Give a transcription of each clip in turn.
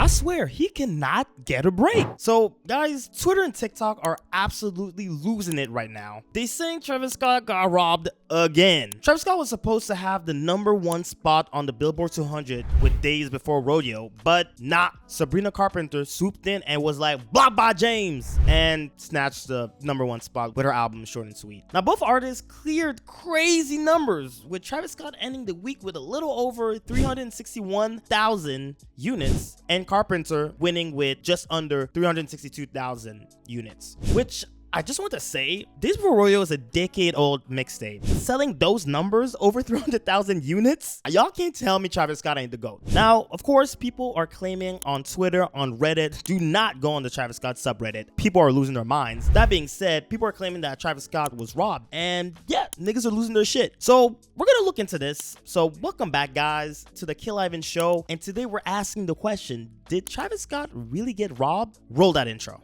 I swear, he cannot get a break. So guys, Twitter and TikTok are absolutely losing it right now. They saying Travis Scott got robbed again. Travis Scott was supposed to have the #1 spot on the Billboard 200 with Days Before Rodeo, but nah. Sabrina Carpenter swooped in and was like, "Blah blah James," and snatched the #1 spot with her album Short and Sweet. Now both artists cleared crazy numbers, with Travis Scott ending the week with a little over 361,000 units and Carpenter winning with just under 362,000 units, which I just want to say, Days Before Rodeo is a decade-old mixtape. Selling those numbers, over 300,000 units, y'all can't tell me Travis Scott ain't the GOAT. Now, of course, people are claiming on Twitter, on Reddit, do not go on the Travis Scott subreddit. People are losing their minds. That being said, people are claiming that Travis Scott was robbed. And yeah, niggas are losing their shit. So we're gonna look into this. So welcome back, guys, to the Killivvn Show. And today we're asking the question, did Travis Scott really get robbed? Roll that intro.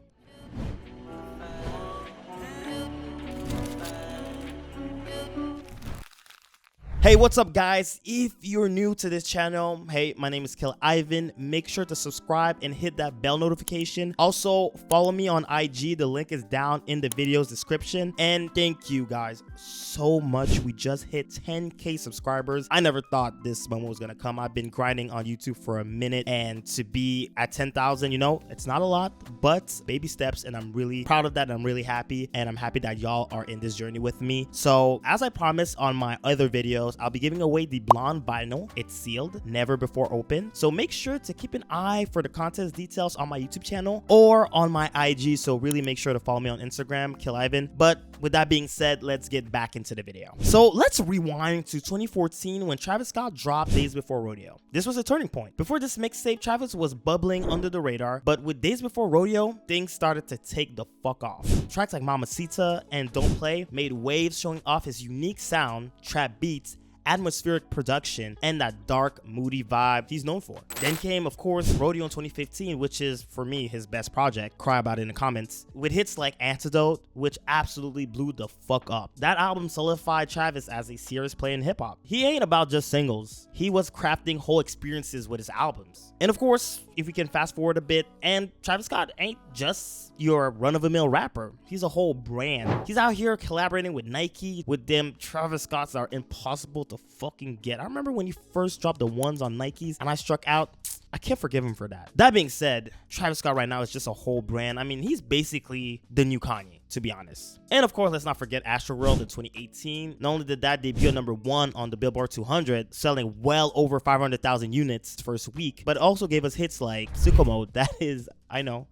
Hey, what's up, guys? If you're new to this channel, hey, my name is Killivvn. Make sure to subscribe and hit that bell notification. Also, follow me on IG. The link is down in the video's description. And thank you guys so much. We just hit 10K subscribers. I never thought this moment was gonna come. I've been grinding on YouTube for a minute, and to be at 10,000, you know, it's not a lot, but baby steps, and I'm really proud of that. I'm really happy, and I'm happy that y'all are in this journey with me. So as I promised on my other videos, I'll be giving away the blonde vinyl. It's sealed, never before open. So make sure to keep an eye for the contest details on my YouTube channel or on my IG. So really make sure to follow me on Instagram, Killivvn. But with that being said, let's get back into the video. So let's rewind to 2014 when Travis Scott dropped Days Before Rodeo. This was a turning point. Before this mixtape, Travis was bubbling under the radar, but with Days Before Rodeo, things started to take the fuck off. Tracks like Mamacita and Don't Play made waves, showing off his unique sound, trap beats, atmospheric production, and that dark, moody vibe he's known for. Then came, of course, Rodeo in 2015, which is, for me, his best project. Cry about it in the comments. With hits like Antidote, which absolutely blew the fuck up. That album solidified Travis as a serious player in hip-hop. He ain't about just singles. He was crafting whole experiences with his albums. And of course, if we can fast forward a bit, and Travis Scott ain't just your run-of-the-mill rapper. He's a whole brand. He's out here collaborating with Nike, with them Travis Scotts that are impossible to fucking get. I remember when he first dropped the ones on Nikes and I struck out. I can't forgive him for that. That being said, Travis Scott right now is just a whole brand. I mean, he's basically the new Kanye, to be honest. And of course, let's not forget Astroworld in 2018. Not only did that debut at #1 on the Billboard 200, selling well over 500,000 units first week, but it also gave us hits like Sicko Mode. That is, I know,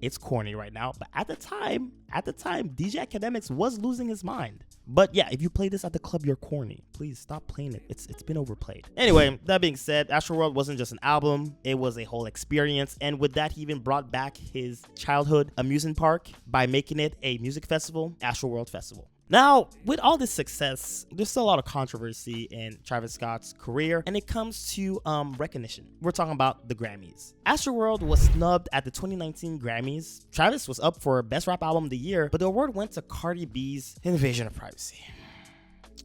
it's corny right now, but at the time, DJ Academics was losing his mind. But yeah, if you play this at the club, you're corny. Please stop playing it. It's been overplayed. Anyway, that being said, Astroworld wasn't just an album, it was a whole experience. And with that, he even brought back his childhood amusement park by making it a music festival, Astroworld Festival. Now, with all this success, there's still a lot of controversy in Travis Scott's career, and it comes to recognition. We're talking about the Grammys. Astroworld was snubbed at the 2019 Grammys. Travis was up for Best Rap Album of the Year, but the award went to Cardi B's Invasion of Privacy.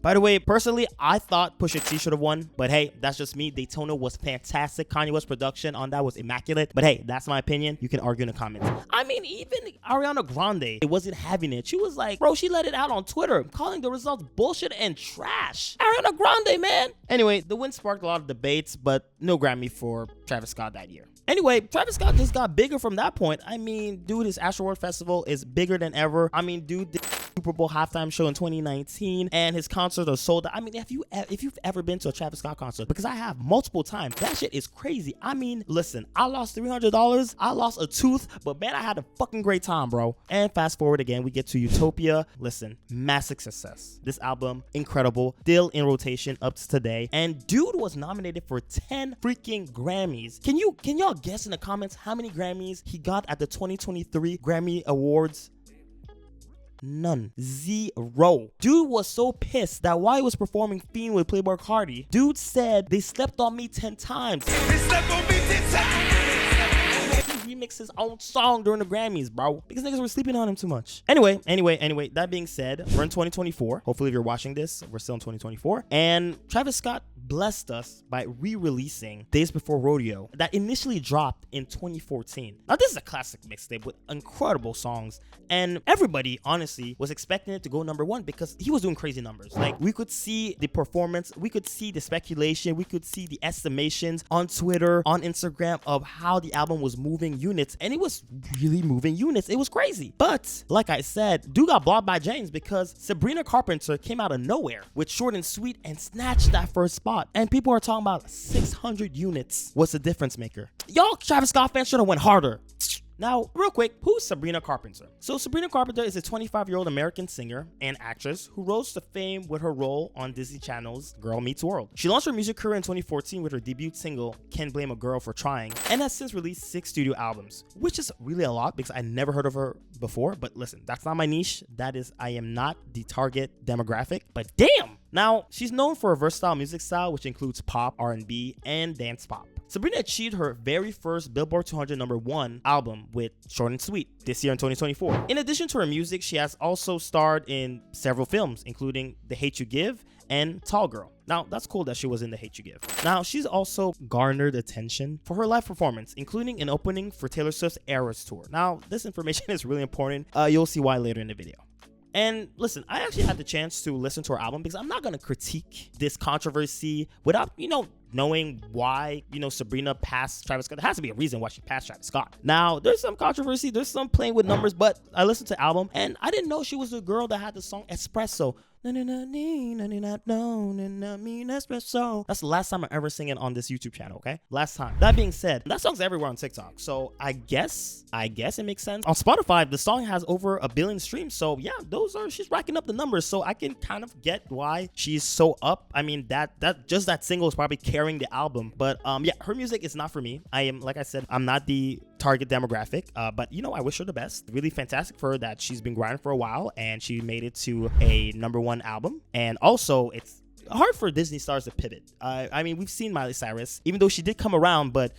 By the way, personally, I thought Pusha T should have won, but hey, that's just me. Daytona was fantastic. Kanye West production on that was immaculate, but hey, that's my opinion. You can argue in the comments. I mean, even Ariana Grande wasn't having it. She was like, bro, she let it out on Twitter, calling the results bullshit and trash. Ariana Grande, man. Anyway, the win sparked a lot of debates, but no Grammy for Travis Scott that year. Anyway, Travis Scott just got bigger from that point. I mean, dude, his Astroworld Festival is bigger than ever. I mean, dude did Super Bowl halftime show in 2019, and his concerts are sold out. I mean, if you've ever been to a Travis Scott concert, because I have multiple times, that shit is crazy. I mean, listen, I lost $300, I lost a tooth, but man, I had a fucking great time, bro. And fast forward again, we get to Utopia. Listen, massive success. This album, incredible, still in rotation up to today, and dude was nominated for 10 freaking Grammys. Can y'all guess in the comments how many Grammys he got at the 2023 Grammy Awards? None. Zero. Dude was so pissed that while he was performing Fiend with Playboi Carti, dude said, "They slept on me 10 times. They slept on me 10 times." He remixed his own song during the Grammys, bro, because niggas were sleeping on him too much. Anyway, that being said, we're in 2024. Hopefully, if you're watching this, we're still in 2024. And Travis Scott blessed us by re-releasing Days Before Rodeo that initially dropped in 2014. Now this is a classic mixtape with incredible songs, and everybody honestly was expecting it to go #1 because he was doing crazy numbers. Like, we could see the performance, we could see the speculation, we could see the estimations on Twitter, on Instagram of how the album was moving units, and it was really moving units. It was crazy. But like I said, dude got blocked by James because Sabrina Carpenter came out of nowhere with Short and Sweet and snatched that first spot. And people are talking about 600 units was the difference maker. Y'all Travis Scott fans should have went harder. Now, real quick, who's Sabrina Carpenter? So Sabrina Carpenter is a 25-year-old American singer and actress who rose to fame with her role on Disney Channel's Girl Meets World. She launched her music career in 2014 with her debut single, Can't Blame a Girl for Trying, and has since released 6 studio albums, which is really a lot because I never heard of her before. But listen, that's not my niche. I am not the target demographic, but damn! Now, she's known for a versatile music style, which includes pop, R&B, and dance pop. Sabrina achieved her very first Billboard 200 #1 album with Short and Sweet this year in 2024. In addition to her music, she has also starred in several films, including The Hate You Give and Tall Girl. Now, that's cool that she was in The Hate You Give. Now, she's also garnered attention for her live performance, including an opening for Taylor Swift's Eras Tour. Now, this information is really important. You'll see why later in the video. And listen, I actually had the chance to listen to her album because I'm not going to critique this controversy without, knowing why, Sabrina passed Travis Scott. There has to be a reason why she passed Travis Scott. Now, there's some controversy, there's some playing with numbers, but I listened to the album and I didn't know she was the girl that had the song Espresso. That's the last time I ever sing it on this YouTube channel, okay? Last time. That being said, that song's everywhere on TikTok. So I guess it makes sense. On Spotify, the song has over 1 billion streams. So yeah, she's racking up the numbers. So I can kind of get why she's so up. I mean, that single is probably carrying the album. But yeah, her music is not for me. Like I said, I'm not the target demographic, but I wish her the best. Really fantastic for her that she's been grinding for a while and she made it to a #1 album. And also, it's hard for Disney stars to pivot. I mean, we've seen Miley Cyrus, even though she did come around, but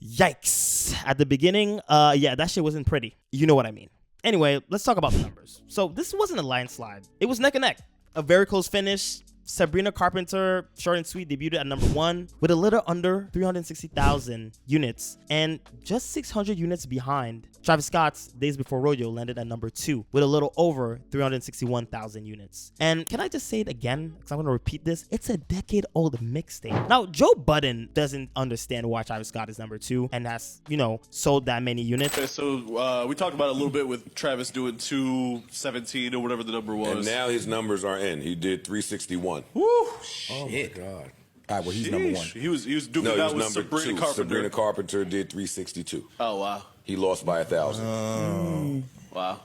yikes, at the beginning, yeah, that shit wasn't pretty. You know what I mean. Anyway, let's talk about the numbers. So this wasn't a landslide. It was neck and neck, a very close finish. Sabrina Carpenter, Short and Sweet, debuted at #1 with a little under 360,000 units and just 600 units behind. Travis Scott's Days Before Rodeo landed at #2 with a little over 361,000 units. And can I just say it again, because I'm going to repeat this, it's a decade-old mixtape. Now, Joe Budden doesn't understand why Travis Scott is #2 and has, sold that many units. Okay, so we talked about it a little bit with Travis doing 217 or whatever the number was. And now his numbers are in. He did 361. Woo! Oh Shit. my God! All right, well, he's #1. He was doing that with Sabrina Carpenter. Sabrina Carpenter did 362. Oh wow! He lost by 1,000. Wow.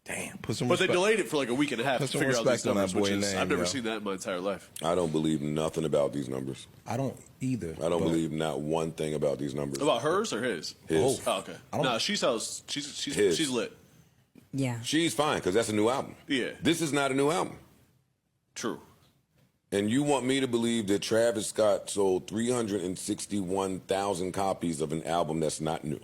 Damn. Put some But respect. they delayed it for like a week and a half to Put some figure out these respect on numbers, that boy which is, name, I've never yo. seen that in my entire life. I don't believe nothing about these numbers. I don't either. I don't believe not one thing about these numbers. About hers or his? His. Oh, okay. No, she's His. lit. Yeah. She's fine because that's a new album. Yeah. This is not a new album. True. And you want me to believe that Travis Scott sold 361,000 copies of an album that's not new?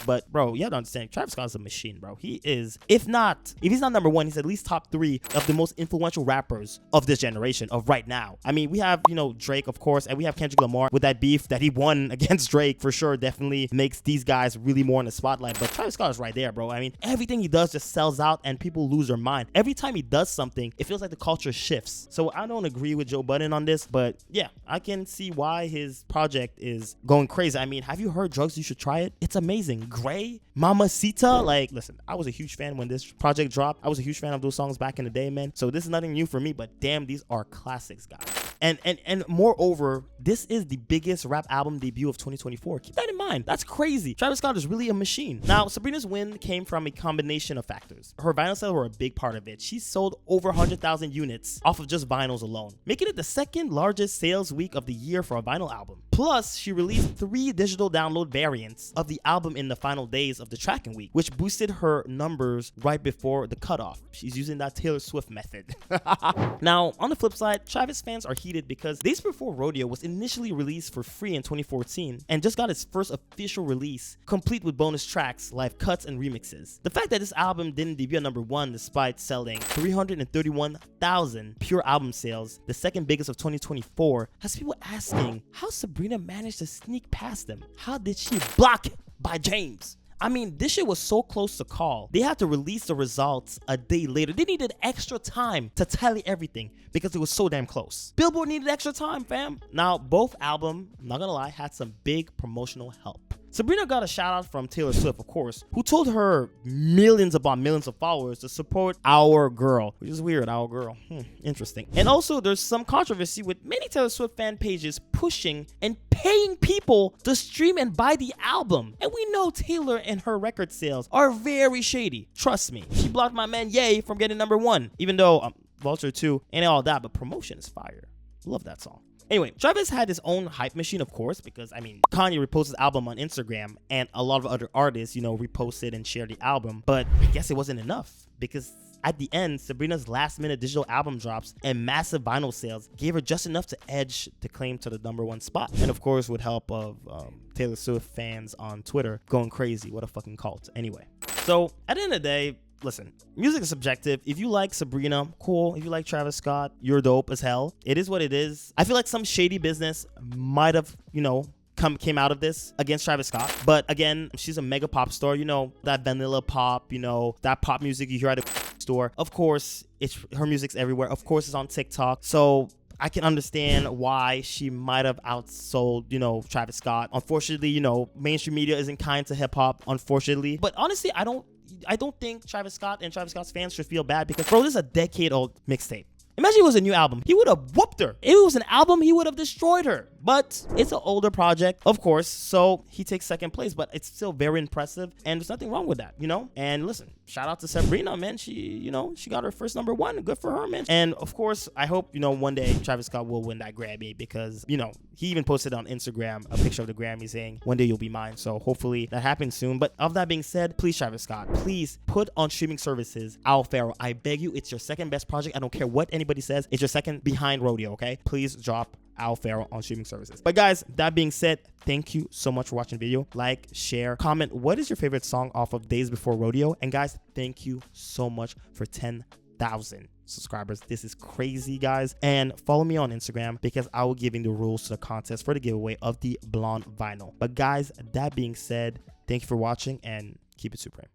But bro, you have to understand, Travis Scott's a machine, bro. He is, if he's not #1, he's at least top 3 of the most influential rappers of this generation, of right now. I mean, we have, Drake, of course, and we have Kendrick Lamar with that beef that he won against Drake, for sure. Definitely makes these guys really more in the spotlight. But Travis Scott is right there, bro. I mean, everything he does just sells out and people lose their mind. Every time he does something, it feels like the culture shifts. So I don't agree with Joe Budden on this, but yeah, I can see why his project is going crazy. I mean, have you heard Drugs? You Should Try It? It's amazing. Gray, Mamacita, like, listen, I was a huge fan when this project dropped. I was a huge fan of those songs back in the day, man. So this is nothing new for me, but damn, these are classics, guys. And moreover, this is the biggest rap album debut of 2024. Keep that in mind. That's crazy. Travis Scott is really a machine. Now, Sabrina's win came from a combination of factors. Her vinyl sales were a big part of it. She sold over 100,000 units off of just vinyls alone, making it the second largest sales week of the year for a vinyl album. Plus, she released 3 digital download variants of the album in the final days of the tracking week, which boosted her numbers right before the cutoff. She's using that Taylor Swift method. Now, on the flip side, Travis fans are heated because Days Before Rodeo was initially released for free in 2014 and just got its first official release, complete with bonus tracks, live cuts, and remixes. The fact that this album didn't debut at #1 despite selling 331,000 pure album sales, the second biggest of 2024, has people asking how Sabrina managed to sneak past them. How did she block it by James? I mean, this shit was so close to call. They had to release the results a day later. They needed extra time to tally everything because it was so damn close. Billboard needed extra time, fam. Now, both albums, I'm not gonna lie, had some big promotional help. Sabrina got a shout out from Taylor Swift, of course, who told her millions upon millions of followers to support Our Girl, which is weird, Our Girl. Interesting. And also, there's some controversy with many Taylor Swift fan pages pushing and paying people to stream and buy the album. And we know Taylor and her record sales are very shady. Trust me. She blocked my man Ye from getting #1, even though Vulture 2 ain't all that, but Promotion is fire. Love that song. Anyway, Travis had his own hype machine, of course, because, I mean, Kanye reposted his album on Instagram, and a lot of other artists, you know, reposted and shared the album. But I guess it wasn't enough, because at the end, Sabrina's last-minute digital album drops and massive vinyl sales gave her just enough to edge the claim to the #1 spot. And, of course, with help of Taylor Swift fans on Twitter going crazy. What a fucking cult. Anyway, so at the end of the day, listen, music is subjective. If you like Sabrina, cool. If you like Travis Scott, you're dope as hell. It is what it is. I feel like some shady business might have, you know, came out of this against Travis Scott. But again, she's a mega pop star. You know, that vanilla pop, you know, that pop music you hear at a store. Of course, her music's everywhere. Of course, it's on TikTok. So I can understand why she might have outsold, you know, Travis Scott. Unfortunately, you know, mainstream media isn't kind to hip hop, unfortunately. But honestly, I don't think Travis Scott and Travis Scott's fans should feel bad because, bro, this is a decade-old mixtape. Imagine it was a new album. He would have whooped her. If it was an album, he would have destroyed her. But it's an older project, of course, so he takes second place, but it's still very impressive, and there's nothing wrong with that, you know? And listen, shout out to Sabrina, man. She, you know, she got her first #1. Good for her, man. And of course, I hope, you know, one day Travis Scott will win that Grammy because, you know, he even posted on Instagram a picture of the Grammy saying, one day you'll be mine. So hopefully that happens soon. But of that being said, please, Travis Scott, please put on streaming services Owl Pharaoh. I beg you, it's your second best project. I don't care what anybody says. It's your second behind Rodeo, okay? Please drop Owl Pharaoh on streaming services. But guys, that being said, thank you so much for watching the video. Like, share, comment. What is your favorite song off of Days Before Rodeo? And guys, thank you so much for 10,000 subscribers. This is crazy, guys. And follow me on Instagram because I will give you the rules to the contest for the giveaway of the blonde vinyl. But guys, that being said, thank you for watching and keep it supreme.